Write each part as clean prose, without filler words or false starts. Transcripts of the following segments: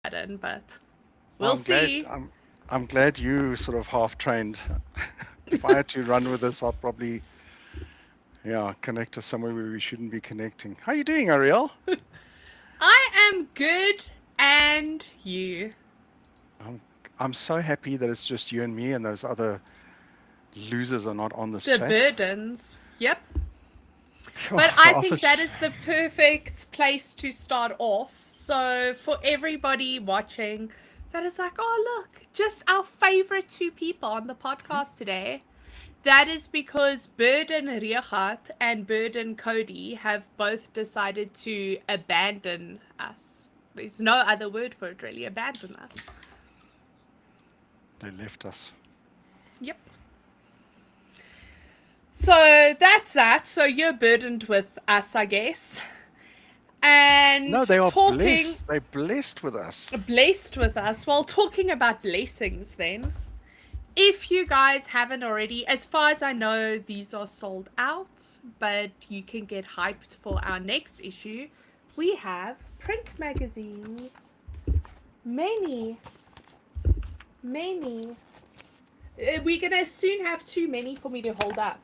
button, but Well, we'll see. I'm glad you sort of half trained. If I had to run with this, I'll probably connect to somewhere where we shouldn't be connecting. How are you doing, Ariel? I am good, and you. I'm I'm so happy that it's just you and me, and those other losers are not on this The chat. burdens. Yep. But Oh, the I think office. that is the perfect place to start off. So, for everybody watching that is like, oh, look, just our favorite two people on the podcast today. That is because Burden Riachat and Burden Cody have both decided to abandon us. There's no other word for it, really. Abandon us. They left us. Yep. So that's that. So you're burdened with us, I guess. No, And they are talking, blessed. They're blessed with us. blessed with us. Well, talking about blessings, then. If you guys haven't already, as far as I know, these are sold out, but you can get hyped for our next issue. We have print magazines. Many. Many. We're going to soon have too many for me to hold up.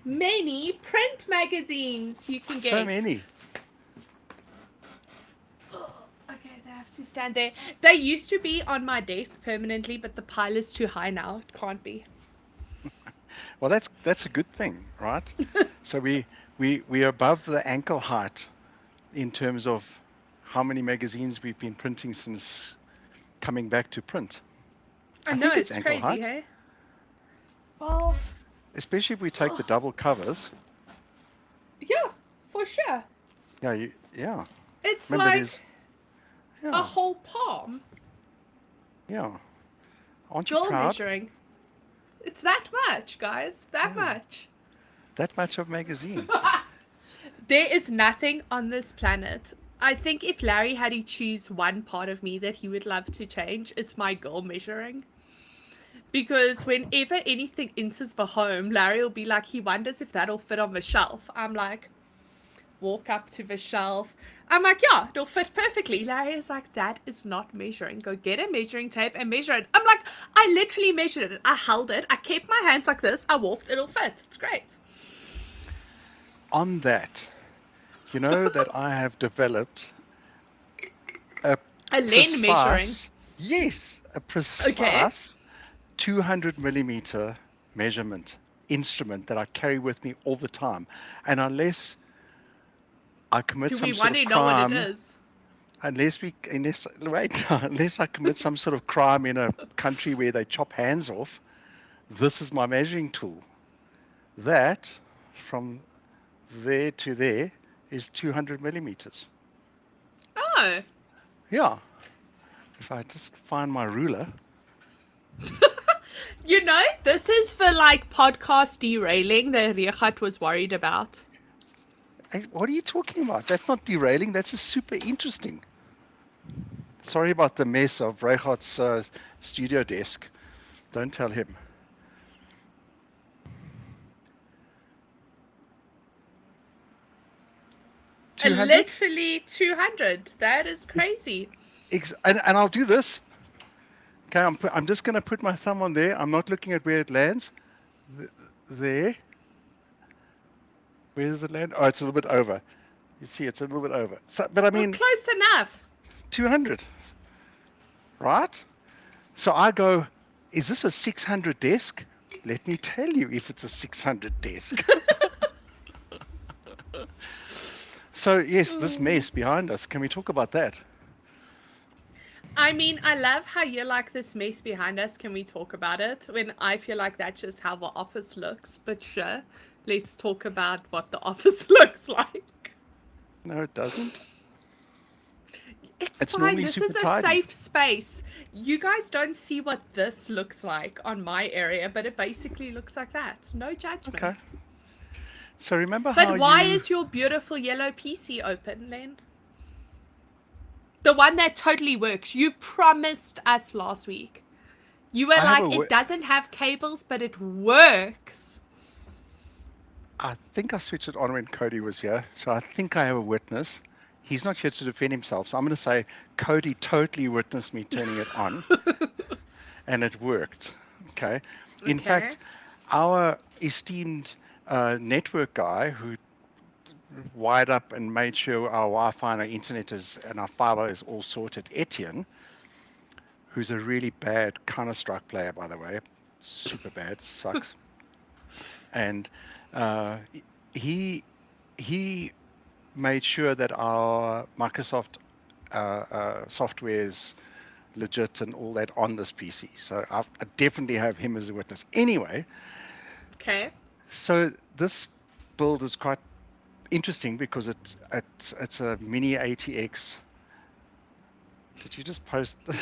Many print magazines you can get. So many. Okay, they have to stand there. They used to be on my desk permanently, but the pile is too high now. It can't be. Well, that's a good thing, right? So we're above the ankle height in terms of how many magazines we've been printing since coming back to print. I I know, think it's it's ankle crazy, height, hey? Well, especially if we take the double covers. yeah, for sure. Yeah. It's Remember, like there's a yeah, whole palm. yeah. Aren't you Girl proud? measuring. It's that much, guys. That Yeah, much. that much of magazine. There is nothing on this planet. I think if Larry had to choose one part of me that he would love to change, it's my girl measuring. Because whenever anything enters the home, Larry will be like, he wonders if that'll fit on the shelf. I'm like, walk up to the shelf. I'm like, yeah, it'll fit perfectly. Larry is like, that is not measuring. Go get a measuring tape and measure it. I'm like, I literally measured it. I held it. I kept my hands like this. I walked. It'll fit. It's great. On that, you know that I have developed a A Len measuring. a Okay. precise 200 millimeter measurement instrument that I carry with me all the time. And unless I commit Do we some sort want of to know what it crime, is? unless I commit some sort of crime in a country where they chop hands off, this is my measuring tool. That from there to there is 200 millimeters. Oh. Yeah. If I just find my ruler. You know, this is for like podcast derailing that Riachat was worried about. Hey, what are you talking about? That's not derailing. That's just super interesting. Sorry about the mess of Reichart's studio desk. Don't tell him. $200? Literally 200. That is crazy. And I'll do this. Okay, I'm just going to put my thumb on there. I'm not looking at where it lands. There. Where does it land? Oh, it's a little bit over. You see, it's a little bit over. So, but I Well, mean, close enough. 200, right? So I go, is this a 600 desk? Let me tell you if it's a 600 desk. So, yes, this mess behind us, can we talk about that? I mean, I love how you're like, this mess behind us. Can we talk about it? When I feel like that's just how the office looks. But sure, let's talk about what the office looks like. No, it doesn't. It's It's fine. normally This super is a tidy. safe space. You guys don't see what this looks like on my area, but it basically looks like that. No Okay. judgment. So remember how But why you... is your beautiful yellow PC open then? The one that totally works. You promised us last week. You were I have like, it doesn't have cables, but it works. I think I switched it on when Cody was here. So I think I have a witness. he's not here to defend himself. So I'm going to say Cody totally witnessed me turning it on, and it worked. Okay. In Okay. fact, our esteemed network guy who wired up and made sure our Wi-Fi and our internet and our fiber is all sorted, Etienne, who's a really bad Counter-Strike player, by the way, super bad, sucks, and he he made sure that our Microsoft software is legit and all that on this PC. So I definitely have him as a witness. Anyway, Okay. so this build is quite interesting because it's a mini ATX. Did you just post the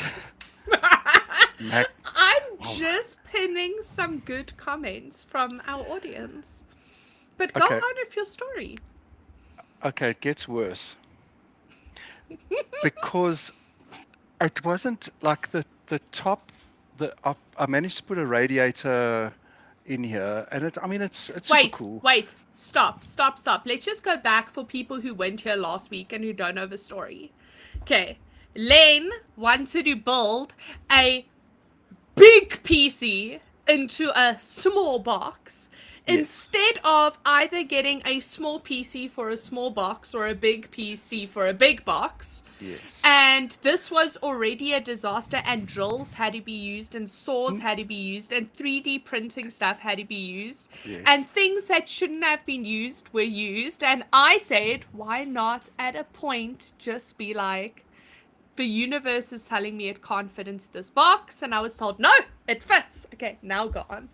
Mac? I'm Oh, just pinning some good comments from our audience. But go okay, on with your story. okay, it gets worse because it wasn't like the top. I managed to put a radiator in here, and it's super cool. Wait. Stop. Let's just go back for people who went here last week and who don't know the story. Okay. Len wanted to build a big PC into a small box Yes. instead of either getting a small PC for a small box or a big PC for a big box. Yes. And this was already a disaster, and drills had to be used, and saws had to be used, and 3D printing stuff had to be used. Yes. And things that shouldn't have been used were used. And I said, why not at a point just be like, the universe is telling me it can't fit into this box, and I was told, no, it fits. Okay, now go on.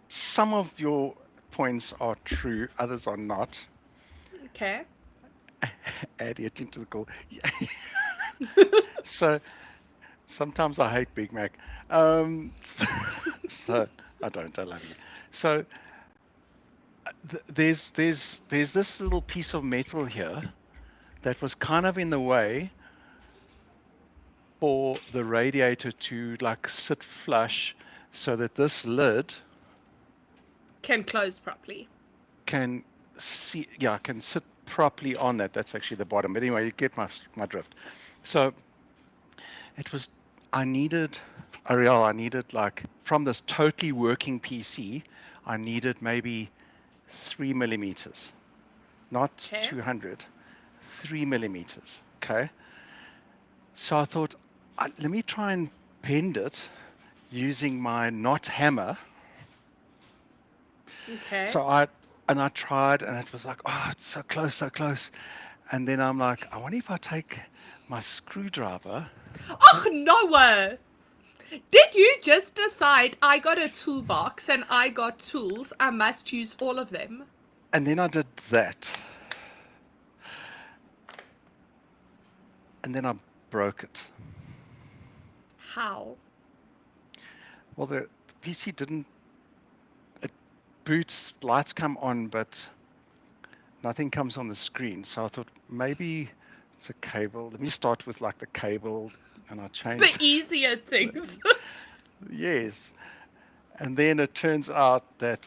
Some of your points are true, others are not. Okay. Add it into the call. So sometimes I hate Big Mac. So I love you. So there's this little piece of metal here that was kind of in the way for the radiator to like sit flush so that this lid Can close properly. can sit properly on that. That's actually the bottom. But anyway, you get my drift. So I needed like from this totally working PC, I needed maybe 3 millimeters, not 200, 3 millimeters. Okay. So I thought, let me try and bend it using my knot hammer. Okay. So I tried, and it was like, oh, it's so close. And then I'm like, I wonder if I take my screwdriver. Oh, no! Did you just decide I got a toolbox and I got tools, I must use all of them? And then I did that. And then I broke it. How? Well, the PC didn't. It boots, lights come on, but nothing comes on the screen. So I thought maybe it's a cable. Let me start with like the cable, and I changed. The easier things. Yes. And then it turns out that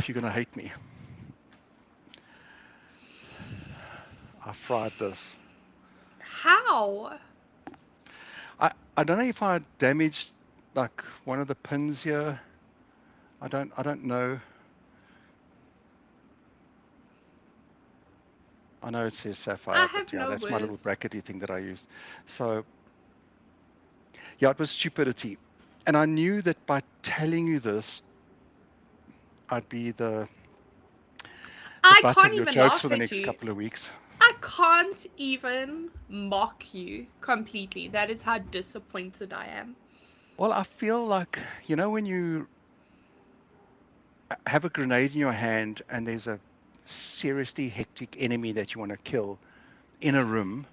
you're going to hate me. I fried this. How? I don't know if I damaged like one of the pins here. I don't know. I know it says sapphire, but yeah, that's my little brackety thing that I used. So yeah, it was stupidity. And I knew that by telling you this, I'd be the butt of your jokes for the next couple of weeks. I can't even mock you completely. That is how disappointed I am. Well, I feel like, when you have a grenade in your hand and there's a seriously hectic enemy that you want to kill in a room,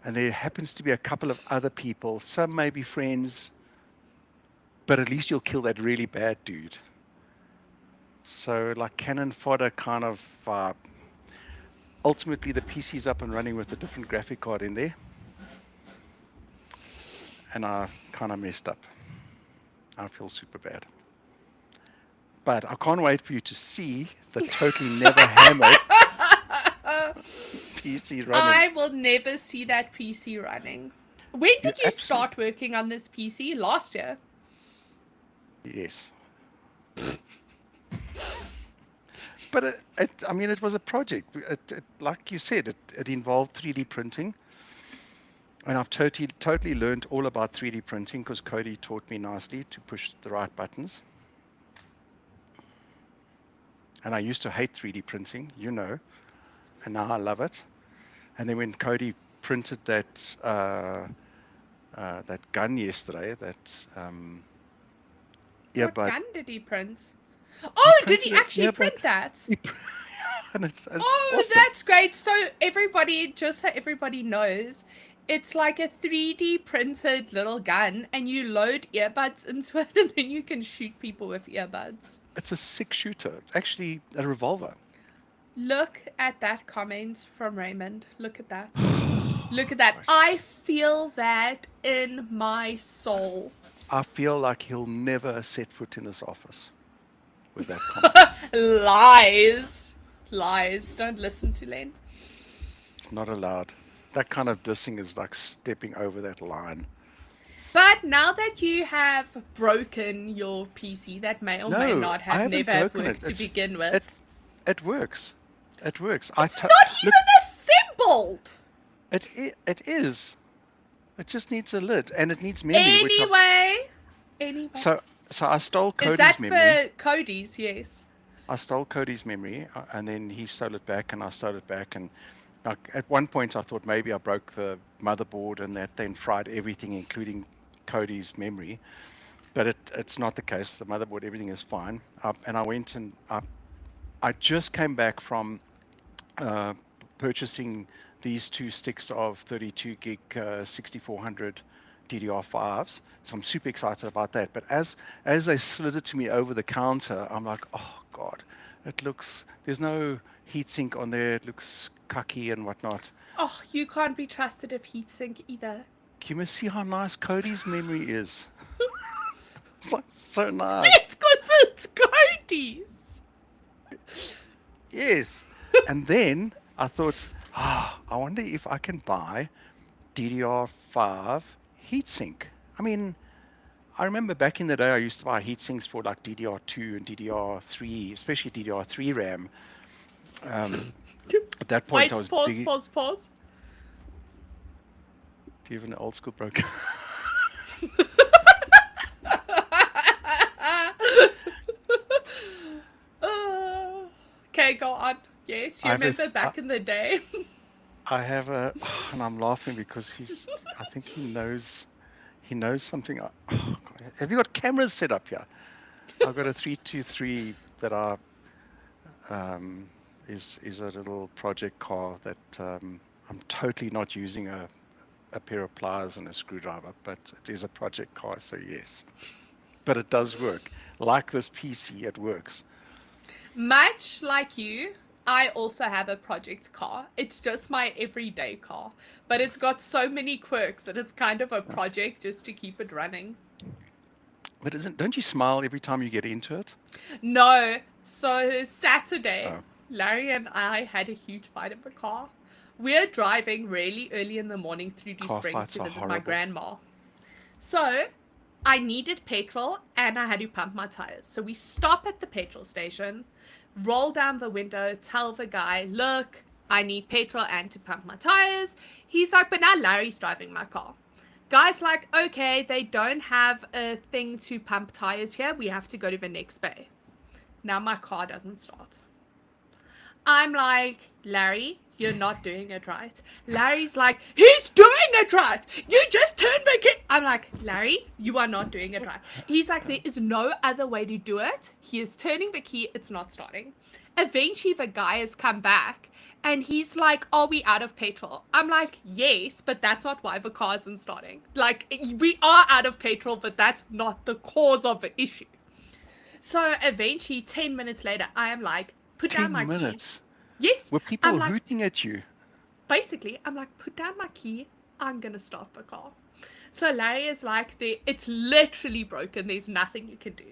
and there happens to be a couple of other people, some may be friends, but at least you'll kill that really bad dude. So like cannon fodder kind of vibe. Ultimately, the PC's up and running with a different graphic card in there. And I kind of messed up. I feel super bad. But I can't wait for you to see the totally never hammered PC running. I will never see that PC running. When did you start working on this PC? Last year? Yes. But it was a project. Like you said, it involved 3D printing. And I've totally learned all about 3D printing because Cody taught me nicely to push the right buttons. And I used to hate 3D printing, and now I love it. And then when Cody printed that gun yesterday, that earbud. What gun did he print? Oh, did he actually print that? And it's oh, awesome. That's great. So just so everybody knows, it's like a 3D printed little gun, and you load earbuds into it, and then you can shoot people with earbuds. It's a 6-shooter. It's actually a revolver. Look at that comment from Raymond. Look at that. Look at that. I feel that in my soul. I feel like he'll never set foot in this office with that comment. Lies. Don't listen to Len. It's not allowed. That kind of dissing is like stepping over that line. But now that you have broken your PC, that may or may not have never have worked to begin with. It works. It works. It's not even assembled. It is. It just needs a lid, and it needs memory. Anyway. So I stole Cody's memory. Is that for Cody's? Yes. I stole Cody's memory, and then he stole it back, and I stole it back, and at one point I thought maybe I broke the motherboard, and that then fried everything, including Cody's memory. But it's not the case. The motherboard, everything is fine. And I went and I just came back from purchasing these 2 sticks of 32 gig 6400 DDR5s. So I'm super excited about that. But as they slid it to me over the counter, I'm like, oh God, there's no heatsink on there. It looks cucky and whatnot. Oh, you can't be trusted with heatsink either. Can you see how nice Cody's memory is? It's like so nice. It's because it's Cody's. Yes. And then I thought, I wonder if I can buy DDR5 heatsink. I mean, I remember back in the day I used to buy heatsinks for like DDR2 and DDR3, especially DDR3 RAM. At that point, I was pause. Do you have an old school broker? Okay, go on. Yes, you remember back in the day. I have and I'm laughing because I think he knows something. Oh, God. Have you got cameras set up here? I've got a 323 that is a little project car that I'm totally not using a pair of pliers and a screwdriver, but it is a project car, so yes. But it does work. Like this PC, it works. Much like you, I also have a project car. It's just my everyday car, but it's got so many quirks that it's kind of a project just to keep it running. But don't you smile every time you get into it? No. So Saturday, Larry and I had a huge fight in the car. We're driving really early in the morning through Dew Springs to visit my grandma. So I needed petrol and I had to pump my tires. So we stop at the petrol station, roll down the window, tell the guy, look, I need petrol and to pump my tires. He's like, but now Larry's driving my car. Guy's like, okay, they don't have a thing to pump tires here. We have to go to the next bay. Now my car doesn't start. I'm like, Larry, you're not doing it right. Larry's like, he's doing it right. You just turned the key. I'm like, Larry, you are not doing it right. He's like, there is no other way to do it. He is turning the key. It's not starting. Eventually, the guy has come back and he's like, are we out of petrol? I'm like, yes, but that's not why the car isn't starting. Like, we are out of petrol, but that's not the cause of the issue. So eventually, 10 minutes later, I am like, put down my 10 minutes? Key. Yes. Were people hooting at you? Basically, I'm like, put down my key. I'm going to start the car. So Larry is like, it's literally broken. There's nothing you can do.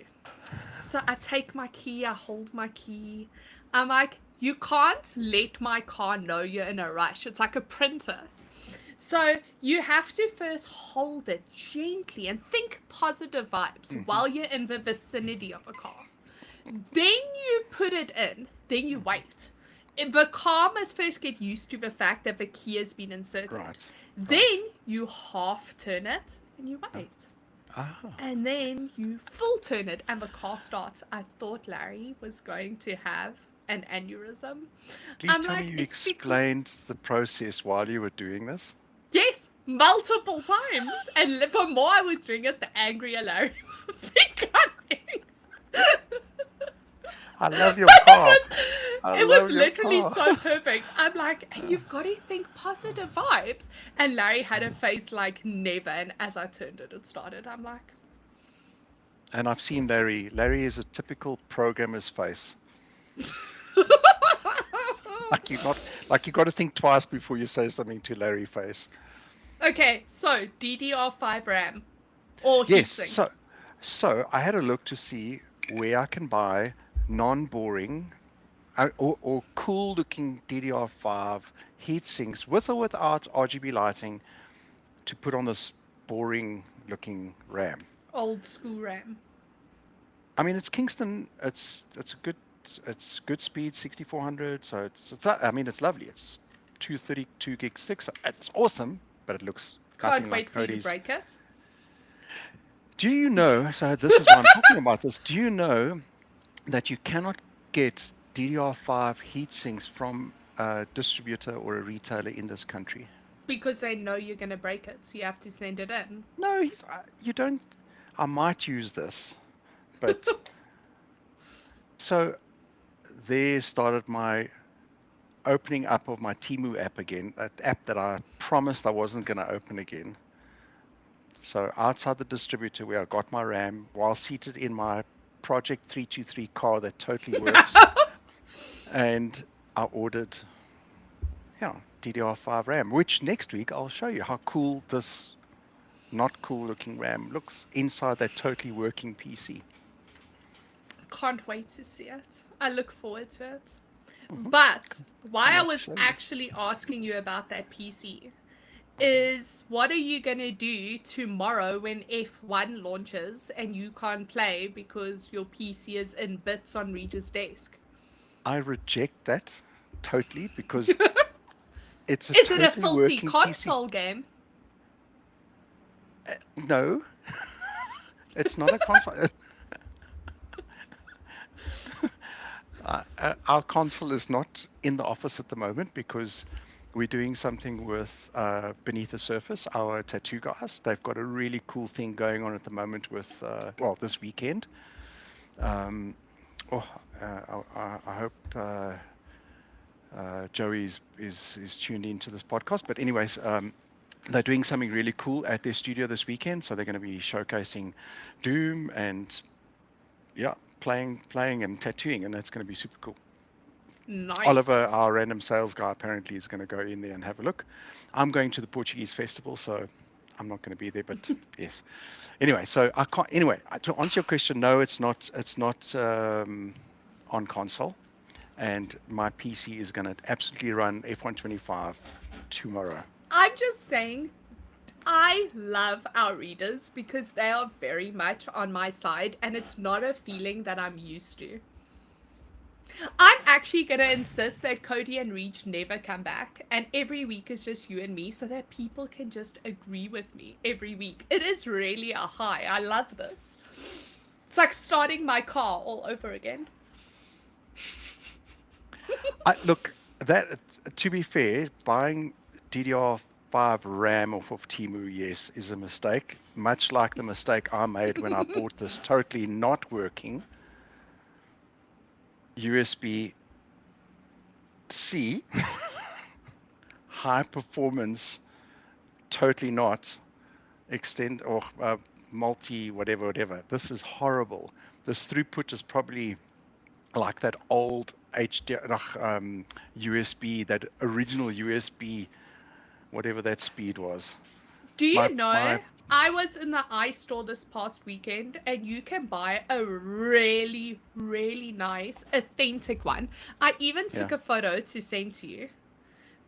So I take my key, I hold my key. I'm like, you can't let my car know you're in a rush. It's like a printer. So you have to first hold it gently and think positive vibes Hmm. while you're in the vicinity of a car. Then you put it in, then you wait. The car must first get used to the fact that the key has been inserted. Right. Right. Then you half turn it and you Uh, wait. Ah. And then you full turn it and the car starts. I thought Larry was going to have an aneurysm. Please I'm tell me like, you it's because, explained the process while you were doing this. yes, multiple times. And the more I was doing it, the angrier Larry was becoming. I love your it car. was I it was love your literally car. so perfect. I'm like, and you've got to think positive vibes. And Larry had a face like never. And as I turned it, it started. I'm like, And I've seen Larry. Larry is a typical programmer's face. Like you got to think twice before you say something to Larry face. okay, so DDR5 RAM or Yes, heatsink. so I had a look to see where I can buy non-boring or cool-looking DDR5 heat sinks with or without RGB lighting to put on this boring-looking RAM. Old school RAM. I mean, it's Kingston. It's good speed, 6400. So I mean, it's lovely. It's 232 gig sticks. It's awesome, but it looks Can't nothing wait like for you to Cody's. break it. Do you know? So this is why I'm talking about this. Do you know that you cannot get DDR5 heat sinks from a distributor or a retailer in this country? Because they know you're going to break it, so you have to send it in. No, you don't. I might use this, but so there started my opening up of my Timu app again, that app that I promised I wasn't going to open again. So outside the distributor where I got my RAM, while seated in my Project 323 car that totally works, and I ordered, yeah, DDR5 RAM, which next week I'll show you how cool this not cool looking RAM looks inside that totally working PC. Can't wait to see it. I look forward to it. Hmm. But why Can't I wait to was show you. actually asking you about that PC is what are you going to do tomorrow when F1 launches and you can't play because your PC is in bits on Regis' desk? I reject that totally because it's a Is it a totally filthy working PC. console game? No, it's not a console. Our console is not in the office at the moment because we're doing something with Beneath the Surface, our tattoo guys. They've got a really cool thing going on at the moment with, well, this weekend. Um, oh, I hope Joey is tuned into this podcast. But anyways, they're doing something really cool at their studio this weekend. So they're going to be showcasing Doom and yeah, playing and tattooing, and that's going to be super cool. Oliver, Nice. our random sales guy, apparently is going to go in there and have a look. I'm going to the Portuguese festival, so I'm not going to be there. But yes. Anyway, so I can't. Anyway, to answer your question, no, it's not. It's not on console, and my PC is going to absolutely run F125 tomorrow. I'm just saying, I love our readers because they are very much on my side and it's not a feeling that I'm used to. I'm actually going to insist that Cody and Reach never come back and every week is just you and me so that people can just agree with me every week. It is really a high. I love this. It's like starting my car all over again. Look, that to be fair, buying DDR5 RAM off of Temu, yes, is a mistake. Much like the mistake I made when I bought this totally not working USB C, high performance, totally not extend or multi whatever. This is horrible. This throughput is probably like that old USB, that original USB, whatever that speed was. Do you My know, I was in the iStore this past weekend and you can buy a really, really nice, authentic one. I even took yeah. a photo to send to you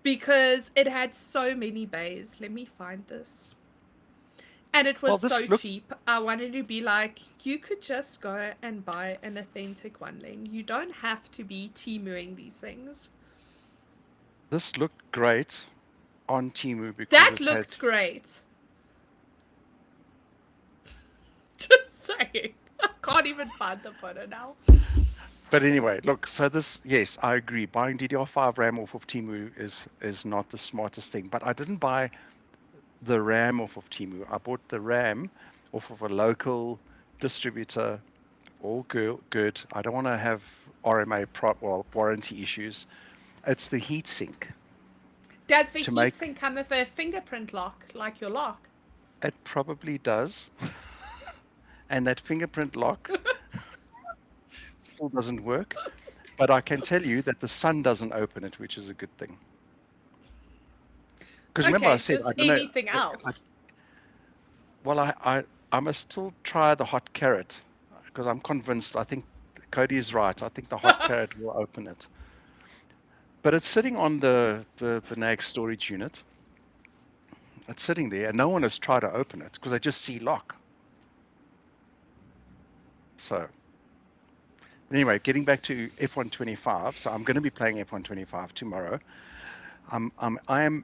because it had so many bays. Let me find this. And it was Well, so this look cheap. I wanted to be like, you could just go and buy an authentic one, Ling. You don't have to be Timuing these things. this looked great on Temu because That it had. looked great. Just saying. I can't even find the photo now. But anyway, look. So this, yes, I agree. Buying DDR5 RAM off of Temu is not the smartest thing. But I didn't buy the RAM off of Temu. I bought the RAM off of a local distributor. All good. I don't want to have RMA warranty issues. It's the heatsink Does the to make. heatsink come with a fingerprint lock, like your lock? It probably does, and that fingerprint lock still doesn't work. But I can tell you that the sun doesn't open it, which is a good thing. Because remember, I Okay, said just I don't know. anything else. Well, I must still try the hot carrot because I'm convinced. I think Cody is right. I think the hot carrot will open it. But it's sitting on the NAG storage unit. It's sitting there, and no one has tried to open it because they just see lock. So anyway, getting back to F125. So I'm going to be playing F125 tomorrow. I am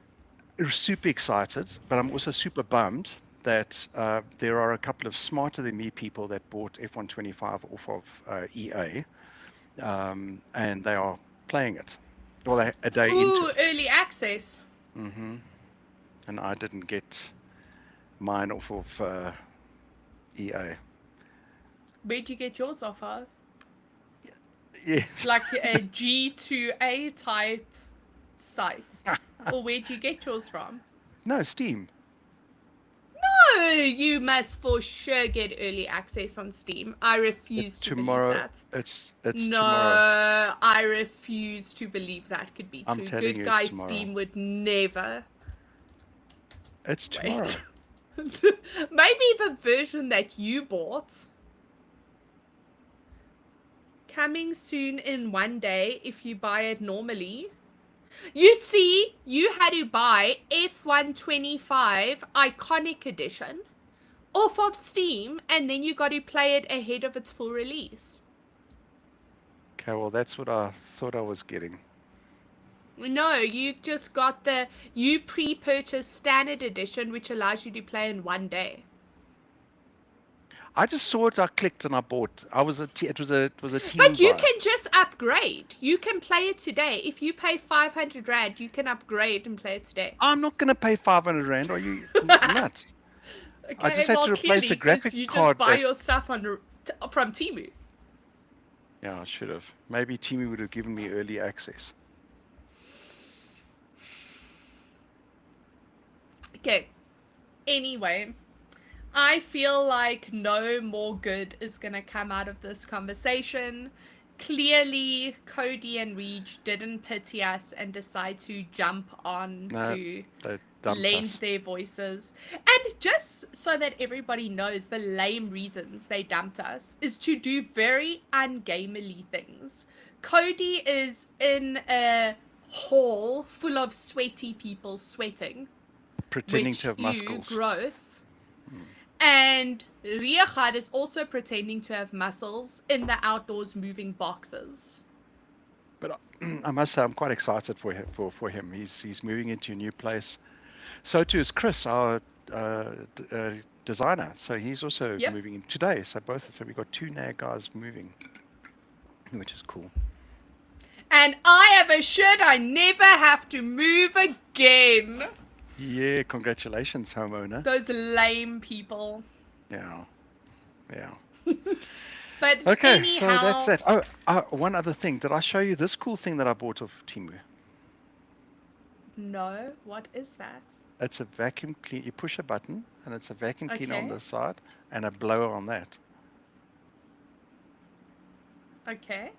super excited, but I'm also super bummed that there are a couple of smarter than me people that bought F125 off of EA, and they are playing it. Well, a day into Ooh, it. early access. And I didn't get mine off of EA. Where'd you get yours off of? Yes. Like a G2A type site? Or where'd you get yours from? No, Steam. No, you must for sure get early access on Steam. I refuse It's to tomorrow. believe that. It's No, tomorrow. I refuse to believe that could be I'm true. telling Good you, guy it's tomorrow. Steam would never. It's tomorrow. Wait. Maybe the version that you bought. Coming soon in one day if you buy it normally. You see, you had to buy F125 Iconic Edition off of Steam, and then you got to play it ahead of its full release. Okay, well, that's what I thought I was getting. No, you just got you pre-purchased Standard Edition, which allows you to play in one day. I just saw it. I clicked and I bought. It was a team But you buy. can just upgrade. You can play it today. If you pay 500 Rand, you can upgrade and play it today. I'm not going to pay 500 Rand. Are you nuts? Okay, I just had to replace a graphic you card. just buy your stuff from Temu. Yeah, I should have. Maybe Temu would have given me early access. Okay. Anyway, I feel like no more good is going to come out of this conversation. Clearly, Cody and Reed didn't pity us and decide to jump on to lend their voices. And just so that everybody knows the lame reasons they dumped us is to do very ungamerly things. Cody is in a hall full of sweaty people sweating. Pretending to have muscles. Gross. And Riechard is also pretending to have muscles in the outdoors moving boxes. But I must say, I'm quite excited for him. He's moving into a new place. So too is Chris, our designer. So he's also moving in today. So we've got 2 NAG guys moving, which is cool. And I have a shirt I never have to move again. Yeah, congratulations, homeowner. Those lame people. Yeah. But okay, anyhow, so that's that. Oh, one other thing. Did I show you this cool thing that I bought off Temu? No, what is that? It's a vacuum clean. You push a button, and it's a vacuum cleaner on the side and a blower on that. Okay.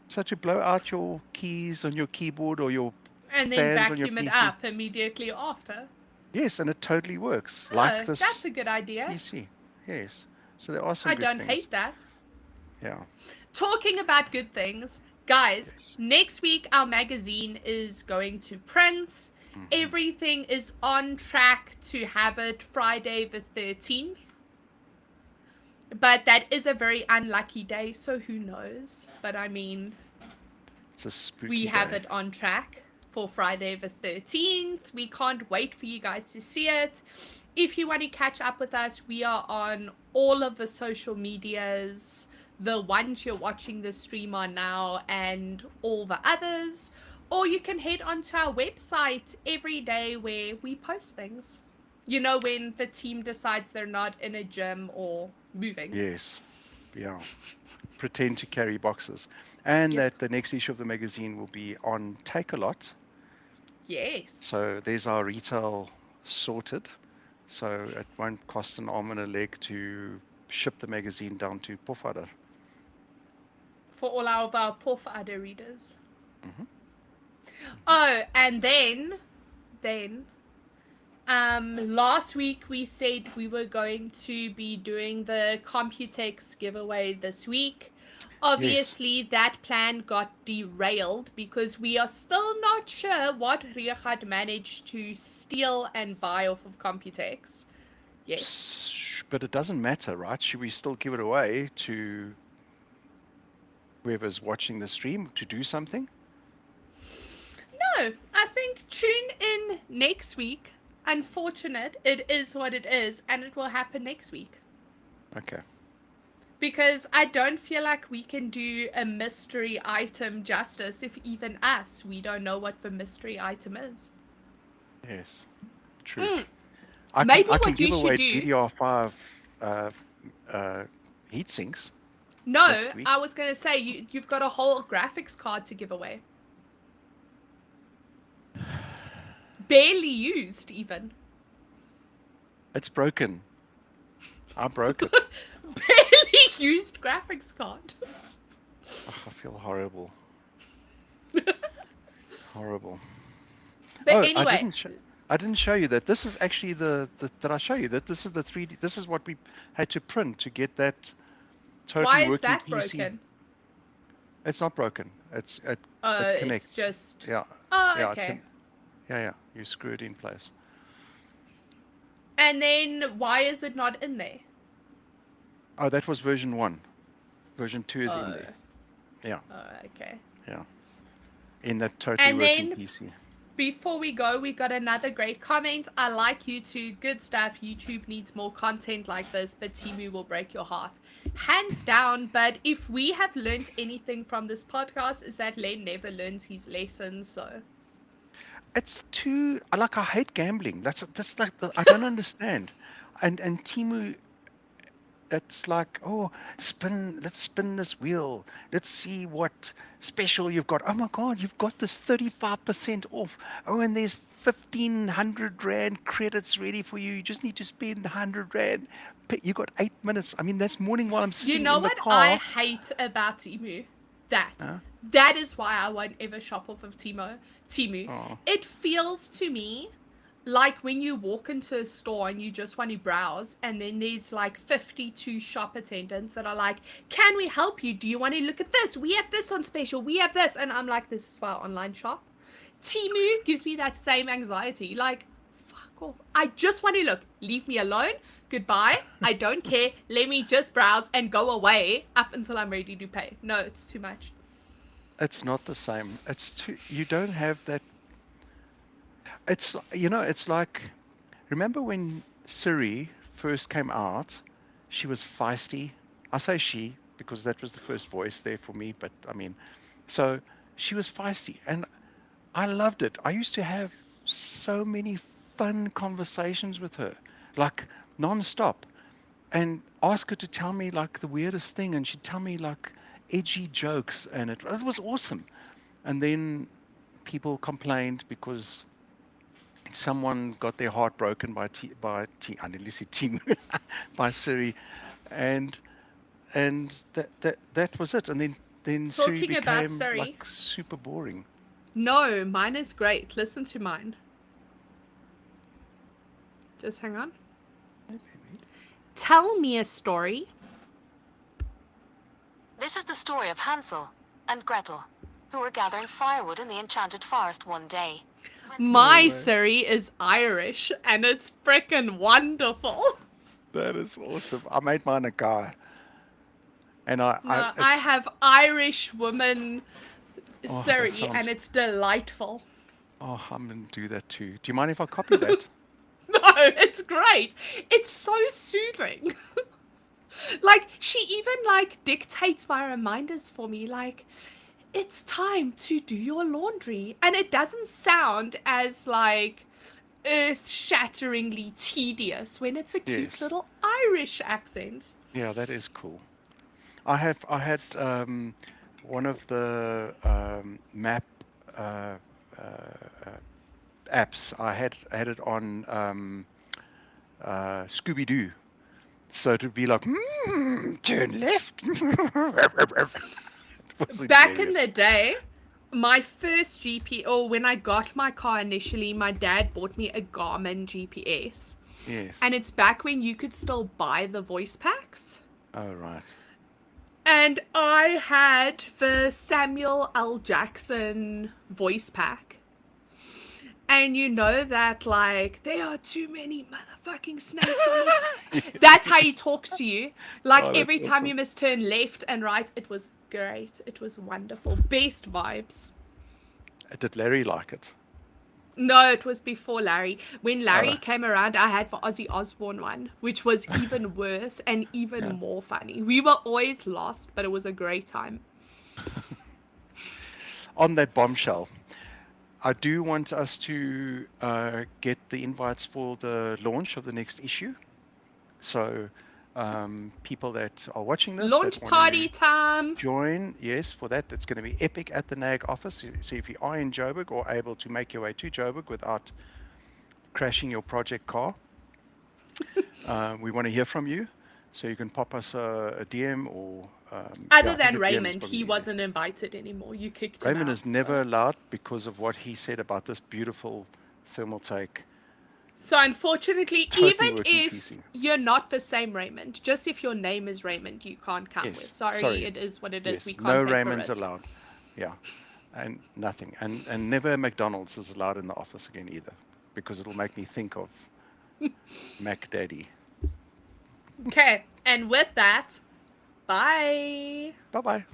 So to blow out your keys on your keyboard or your and then vacuum it up immediately after. Yes, and it totally works. Like Oh, that's this a good idea. PC. Yes. So there are some I good don't things. hate that. Yeah. Talking about good things, guys, Yes. next week our magazine is going to print. Hmm. Everything is on track to have it Friday the 13th. But that is a very unlucky day, so who knows? But I mean, It's a we spooky have day. it on track for Friday the 13th. We can't wait for you guys to see it. If you want to catch up with us, we are on all of the social medias, the ones you're watching the stream on now, and all the others. Or you can head onto our website every day where we post things. You know, when the team decides they're not in a gym or moving. Yes. Yeah. Pretend to carry boxes. And Yep. that the next issue of the magazine will be on Take a Lot. Yes. So there's our retail sorted. So it won't cost an arm and a leg to ship the magazine down to Pofadder. For all of our Pofadder readers. Hmm. Oh, and then last week we said we were going to be doing the Computex giveaway this week. Yes. Obviously, that plan got derailed because we are still not sure what Riyad managed to steal and buy off of Computex. Yes. But it doesn't matter, right? Should we still give it away to whoever's watching the stream to do something? No, I think tune in next week. Unfortunate, it is what it is, and it will happen next week. Okay. Because I don't feel like we can do a mystery item justice if even us, we don't know what the mystery item is. Yes. True. Mm. I Maybe can what you give should away do. DDR5 heat sinks No, next week. I was going to say, you've got a whole graphics card to give away. Barely used, even. It's broken. I broke it. Barely used graphics card. Oh, I feel horrible. Horrible. But Oh, anyway. I didn't show you that. This is actually did I show you that this is the 3D, this is what we had to print to get that totally Why is working that PC. broken? It's not broken. It connects. It's just... Yeah. Oh, Yeah, okay. yeah. You screw it in place. And then why is it not in there? Oh, that was version 1. Version 2 is in there. Yeah. Oh, okay. Yeah. In that totally working PC. Before we go, we got another great comment. I like YouTube. Good stuff. YouTube needs more content like this, but Timu will break your heart. Hands down, but if we have learned anything from this podcast, is that Len never learns his lessons, so... It's too... I hate gambling. That's like... I don't understand. And Timu... It's like, oh, let's spin this wheel. Let's see what special you've got. Oh my God, you've got this 35% off. Oh, and there's 1,500 Rand credits ready for you. You just need to spend 100 Rand. You got 8 minutes. I mean, that's morning while I'm sitting in the car. You know what I hate about Timu? That is why I won't ever shop off of Timu. Oh. It feels to me like when you walk into a store and you just want to browse, and then there's like 52 shop attendants that are like, can we help you? Do you want to look at this? We have this on special. We have this. And I'm like, this is why I online shop. Timu gives me that same anxiety. Like, fuck off. I just want to look. Leave me alone. Goodbye. I don't care. Let me just browse and go away up until I'm ready to pay. No, it's too much. It's not the same. You don't have that. It's like, remember when Siri first came out, she was feisty. I say she because that was the first voice there for me, but I mean, so she was feisty and I loved it. I used to have so many fun conversations with her, like non-stop, and ask her to tell me like the weirdest thing, and she'd tell me like edgy jokes, and it was awesome. And then people complained because someone got their heart broken by I nearly said Timu, by Siri, and that was it. And then Siri Talking about became Siri. like super boring. No, mine is great. Listen to mine. Just hang on. Hey, baby. Tell me a story. This is the story of Hansel and Gretel, who were gathering firewood in the enchanted forest one day. My way. Siri is Irish, and it's frickin' wonderful. That is awesome. I made mine a guy. And I I have Irish woman Oh, Siri, that sounds- and it's delightful. Oh, I'm going to do that too. Do you mind if I copy that? No, it's great. It's so soothing. Like, she even, like, dictates my reminders for me. Like, it's time to do your laundry. And it doesn't sound as, like, earth-shatteringly tedious when it's a cute Yes. little Irish accent. Yeah, that is cool. I had one of the map uh, apps. I had it on Scooby-Doo. So it would be like, turn left. It was Back in hilarious. the day, my first when I got my car initially, my dad bought me a Garmin GPS. Yes. And it's back when you could still buy the voice packs. Oh, right. And I had the Samuel L. Jackson voice pack. And you know that, like, there are too many motherfucking snakes on this. That's how he talks to you. Like, Oh, that's every time awesome. you must turn left and right. It was great. It was wonderful. Best vibes. Did Larry like it? No, it was before Larry. When Larry Oh. came around, I had the Ozzy Osbourne one, which was even worse and even Yeah. more funny. We were always lost, but it was a great time. On that bombshell, I do want us to get the invites for the launch of the next issue. So people that are watching this, Launch that wanna party time. join, yes, for that. That's going to be epic at the NAG office. So if you are in Joburg or able to make your way to Joburg without crashing your project car, we want to hear from you. So you can pop us a DM or... Other I think than a DM is Raymond, probably he easier. wasn't invited anymore. You kicked him Raymond out. is never allowed because of what he said about this beautiful thermal take. So unfortunately, Totally even working if PC. you're not the same Raymond, just if your name is Raymond, you can't come. Yes, We're sorry, sorry. it is what it is. Yes, We can't no take Raymonds the risk. allowed. Yeah, and nothing, and never McDonald's is allowed in the office again either, because it'll make me think of Mac Daddy. Okay, and with that, bye. Bye bye.